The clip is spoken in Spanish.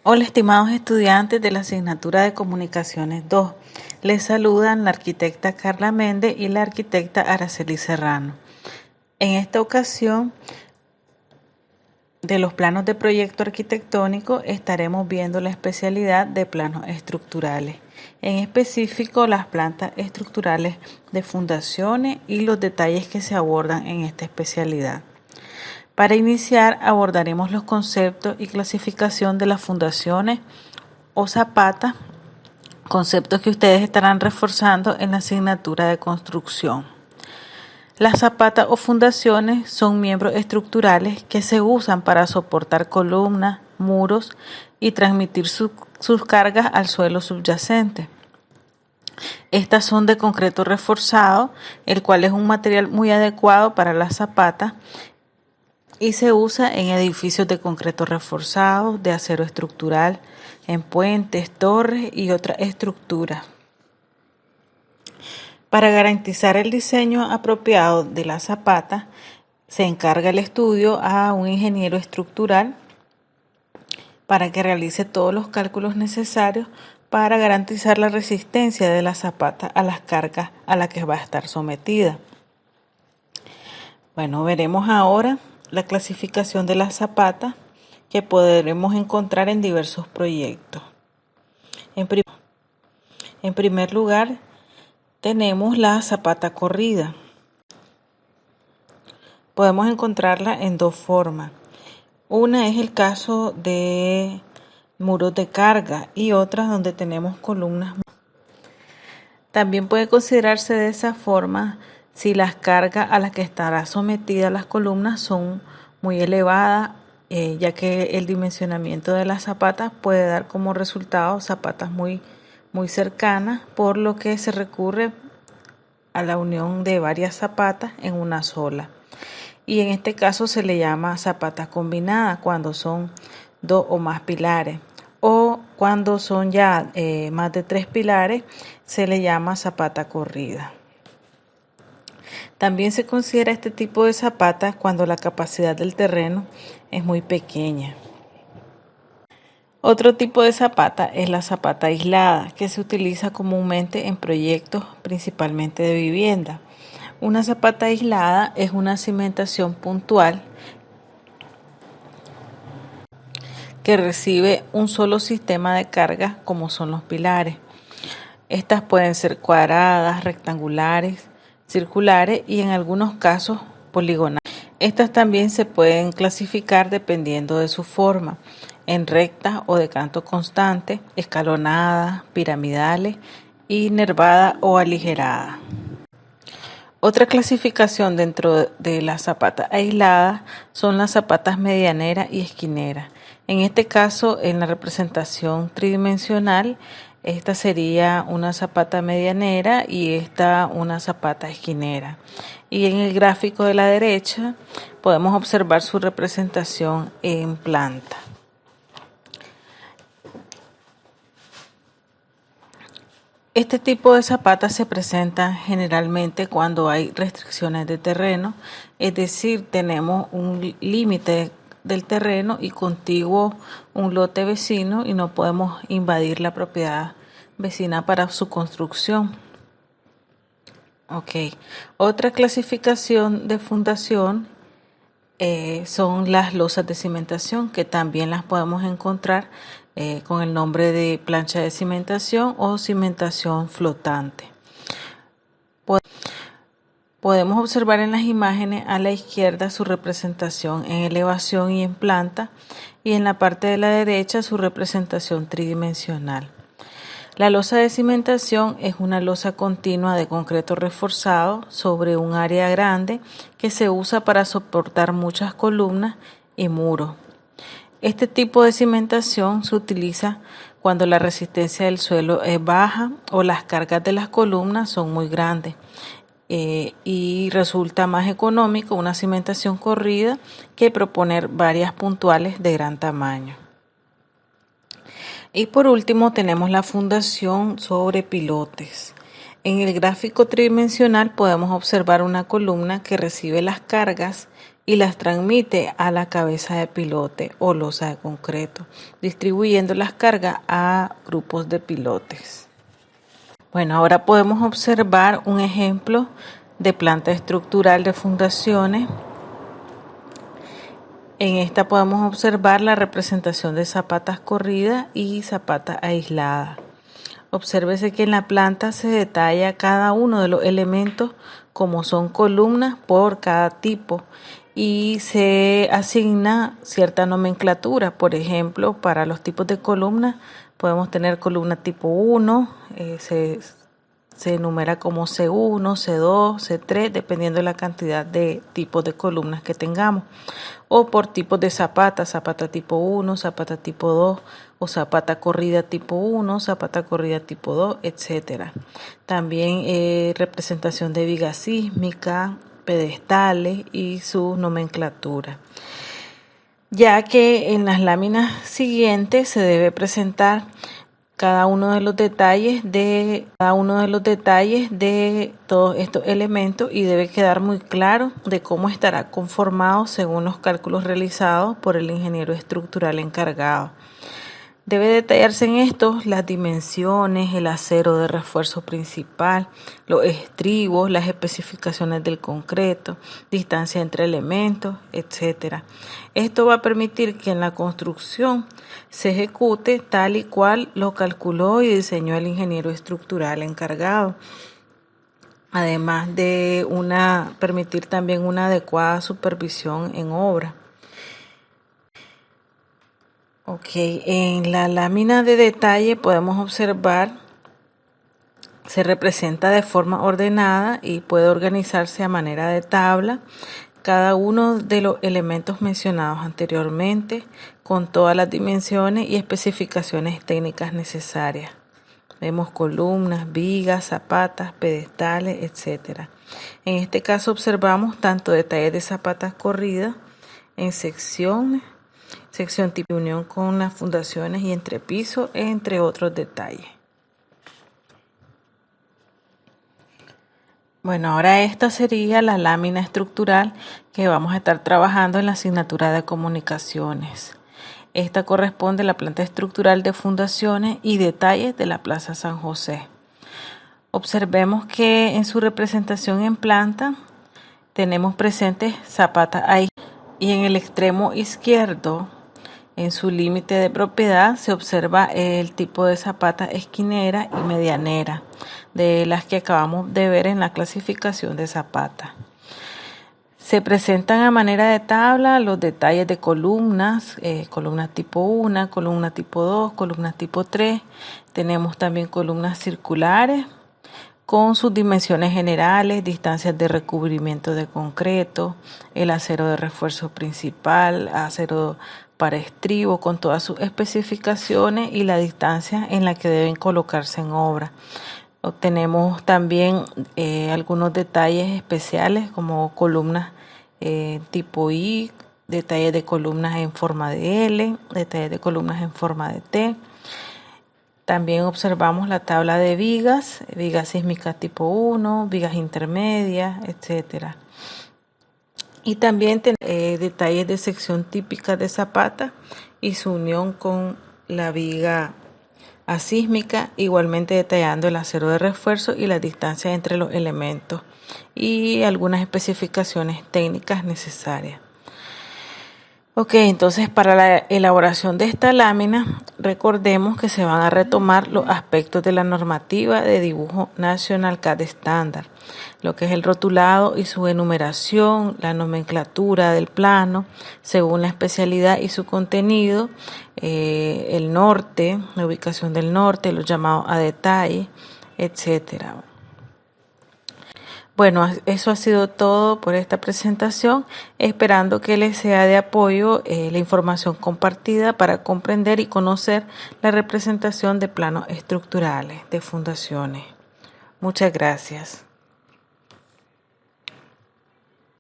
Hola, estimados estudiantes de la asignatura de Comunicaciones 2. Les saludan la arquitecta Carla Méndez y la arquitecta Araceli Serrano. En esta ocasión, de los planos de proyecto arquitectónico, estaremos viendo la especialidad de planos estructurales, en específico las plantas estructurales de fundaciones y los detalles que se abordan en esta especialidad. Para iniciar, abordaremos los conceptos y clasificación de las fundaciones o zapatas, conceptos que ustedes estarán reforzando en la asignatura de construcción. Las zapatas o fundaciones son miembros estructurales que se usan para soportar columnas, muros y transmitir sus cargas al suelo subyacente. Estas son de concreto reforzado, el cual es un material muy adecuado para las zapatas y se usa en edificios de concreto reforzado, de acero estructural, en puentes, torres y otras estructuras. Para garantizar el diseño apropiado de la zapata, se encarga el estudio a un ingeniero estructural para que realice todos los cálculos necesarios para garantizar la resistencia de la zapata a las cargas a las que va a estar sometida. Bueno, veremos ahora la clasificación de las zapatas que podremos encontrar en diversos proyectos. En primer lugar, tenemos la zapata corrida. Podemos encontrarla en dos formas. Una es el caso de muros de carga y otra donde tenemos columnas. También puede considerarse de esa forma si las cargas a las que estará sometida las columnas son muy elevadas, ya que el dimensionamiento de las zapatas puede dar como resultado zapatas muy cercanas, por lo que se recurre a la unión de varias zapatas en una sola. Y en este caso se le llama zapata combinada cuando son 2 o más pilares, o cuando son ya más de 3 pilares se le llama zapata corrida. También se considera este tipo de zapatas cuando la capacidad del terreno es muy pequeña. Otro tipo de zapata es la zapata aislada, que se utiliza comúnmente en proyectos principalmente de vivienda. Una zapata aislada es una cimentación puntual que recibe un solo sistema de carga como son los pilares. Estas pueden ser cuadradas, rectangulares, circulares y en algunos casos poligonales. Estas también se pueden clasificar dependiendo de su forma, en rectas o de canto constante, escalonadas, piramidales y nervadas o aligeradas. Otra clasificación dentro de las zapatas aisladas son las zapatas medianeras y esquineras. En este caso, en la representación tridimensional, esta sería una zapata medianera y esta una zapata esquinera. Y en el gráfico de la derecha podemos observar su representación en planta. Este tipo de zapatas se presentan generalmente cuando hay restricciones de terreno, es decir, tenemos un límite del terreno y contiguo un lote vecino y no podemos invadir la propiedad vecina para su construcción. Otra clasificación de fundación son las losas de cimentación, que también las podemos encontrar con el nombre de plancha de cimentación o cimentación flotante. Podemos observar en las imágenes a la izquierda su representación en elevación y en planta, y en la parte de la derecha su representación tridimensional. La losa de cimentación es una losa continua de concreto reforzado sobre un área grande que se usa para soportar muchas columnas y muros. Este tipo de cimentación se utiliza cuando la resistencia del suelo es baja o las cargas de las columnas son muy grandes y resulta más económico una cimentación corrida que proponer varias puntuales de gran tamaño. Y por último tenemos la fundación sobre pilotes. En el gráfico tridimensional podemos observar una columna que recibe las cargas y las transmite a la cabeza de pilote o losa de concreto, distribuyendo las cargas a grupos de pilotes. Bueno, ahora podemos observar un ejemplo de planta estructural de fundaciones. En esta podemos observar la representación de zapatas corridas y zapatas aisladas. Obsérvese que en la planta se detalla cada uno de los elementos como son columnas por cada tipo y se asigna cierta nomenclatura. Por ejemplo, para los tipos de columnas podemos tener columna tipo 1, se enumera como C1, C2, C3, dependiendo de la cantidad de tipos de columnas que tengamos. O por tipos de zapata, zapata tipo 1, zapata tipo 2, o zapata corrida tipo 1, zapata corrida tipo 2, etc. También representación de viga sísmica, pedestales y su nomenclatura. Ya que en las láminas siguientes se debe presentar cada uno de los detalles de todos estos elementos y debe quedar muy claro de cómo estará conformado según los cálculos realizados por el ingeniero estructural encargado. Debe detallarse en estos las dimensiones, el acero de refuerzo principal, los estribos, las especificaciones del concreto, distancia entre elementos, etc. Esto va a permitir que en la construcción se ejecute tal y cual lo calculó y diseñó el ingeniero estructural encargado. Además de permitir también una adecuada supervisión en obra. En la lámina de detalle podemos observar, se representa de forma ordenada y puede organizarse a manera de tabla cada uno de los elementos mencionados anteriormente con todas las dimensiones y especificaciones técnicas necesarias. Vemos columnas, vigas, zapatas, pedestales, etc. En este caso observamos tanto detalles de zapatas corridas en sección tipo unión con las fundaciones y entrepiso, entre otros detalles. Bueno, ahora esta sería la lámina estructural que vamos a estar trabajando en la asignatura de comunicaciones. Esta corresponde a la planta estructural de fundaciones y detalles de la Plaza San José. Observemos que en su representación en planta tenemos presentes zapatas ahí y en el extremo izquierdo, en su límite de propiedad, se observa el tipo de zapata esquinera y medianera, de las que acabamos de ver en la clasificación de zapata. Se presentan a manera de tabla los detalles de columnas, columnas tipo 1, columna tipo 2, columnas tipo 3. Tenemos también columnas circulares con sus dimensiones generales, distancias de recubrimiento de concreto, el acero de refuerzo principal, acero para estribo con todas sus especificaciones y la distancia en la que deben colocarse en obra. Obtenemos también algunos detalles especiales como columnas tipo I, detalles de columnas en forma de L, detalles de columnas en forma de T. También observamos la tabla de vigas, vigas sísmicas tipo 1, vigas intermedias, etc. Y también detalles de sección típica de zapata y su unión con la viga asísmica, igualmente detallando el acero de refuerzo y la distancia entre los elementos y algunas especificaciones técnicas necesarias. Entonces para la elaboración de esta lámina, recordemos que se van a retomar los aspectos de la normativa de dibujo National CAD Standard, lo que es el rotulado y su enumeración, la nomenclatura del plano, según la especialidad y su contenido, el norte, la ubicación del norte, los llamados a detalle, etcétera. Bueno, eso ha sido todo por esta presentación, esperando que les sea de apoyo la información compartida para comprender y conocer la representación de planos estructurales de fundaciones. Muchas gracias.